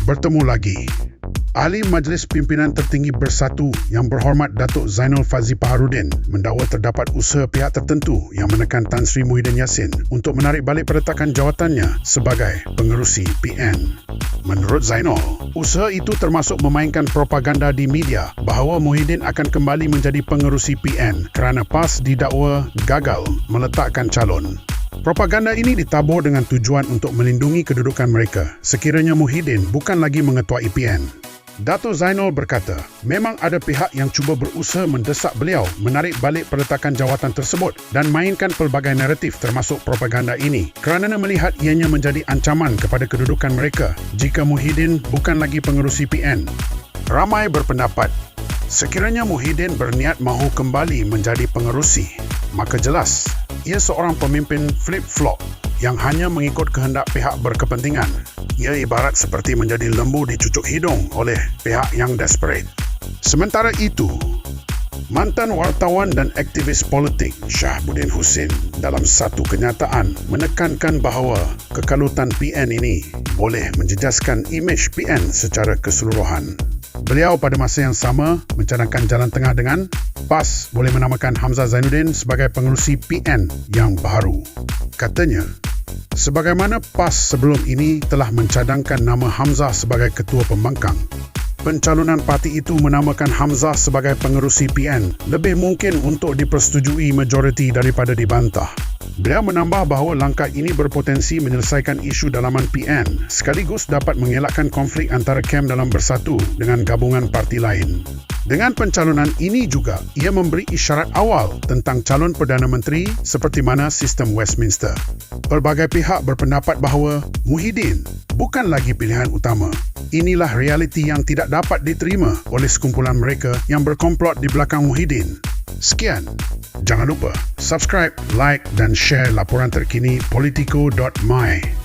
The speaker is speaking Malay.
bertemu lagi. Ahli Majlis Pimpinan Tertinggi Bersatu Yang Berhormat Datuk Zainul Fazli Paharudin mendakwa terdapat usaha pihak tertentu yang menekan Tan Sri Muhyiddin Yassin untuk menarik balik perletakan jawatannya sebagai pengerusi PN. Menurut Zainul, usaha itu termasuk memainkan propaganda di media bahawa Muhyiddin akan kembali menjadi pengerusi PN kerana PAS didakwa gagal meletakkan calon. Propaganda ini ditabur dengan tujuan untuk melindungi kedudukan mereka sekiranya Muhyiddin bukan lagi mengetuai PN. Dato' Zainul berkata, memang ada pihak yang cuba berusaha mendesak beliau menarik balik perletakan jawatan tersebut dan mainkan pelbagai naratif termasuk propaganda ini kerana melihat ianya menjadi ancaman kepada kedudukan mereka jika Muhyiddin bukan lagi pengerusi PN. Ramai berpendapat, sekiranya Muhyiddin berniat mahu kembali menjadi pengerusi, maka jelas ia seorang pemimpin flip-flop yang hanya mengikut kehendak pihak berkepentingan. Ia ibarat seperti menjadi lembu dicucuk hidung oleh pihak yang desperate. Sementara itu, mantan wartawan dan aktivis politik Shahabuddin Hussein dalam satu kenyataan menekankan bahawa kekalutan PN ini boleh menjejaskan imej PN secara keseluruhan. Beliau pada masa yang sama mencadangkan jalan tengah dengan PAS boleh menamakan Hamzah Zainuddin sebagai pengerusi PN yang baru. Katanya, sebagaimana PAS sebelum ini telah mencadangkan nama Hamzah sebagai ketua pembangkang, pencalonan parti itu menamakan Hamzah sebagai pengerusi PN lebih mungkin untuk dipersetujui majoriti daripada dibantah. Beliau menambah bahawa langkah ini berpotensi menyelesaikan isu dalaman PN sekaligus dapat mengelakkan konflik antara KEM dalam Bersatu dengan gabungan parti lain. Dengan pencalonan ini juga, ia memberi isyarat awal tentang calon Perdana Menteri seperti mana sistem Westminster. Pelbagai pihak berpendapat bahawa Muhyiddin bukan lagi pilihan utama. Inilah realiti yang tidak dapat diterima oleh sekumpulan mereka yang berkomplot di belakang Muhyiddin. Sekian. Jangan lupa subscribe, like dan share laporan terkini politico.my.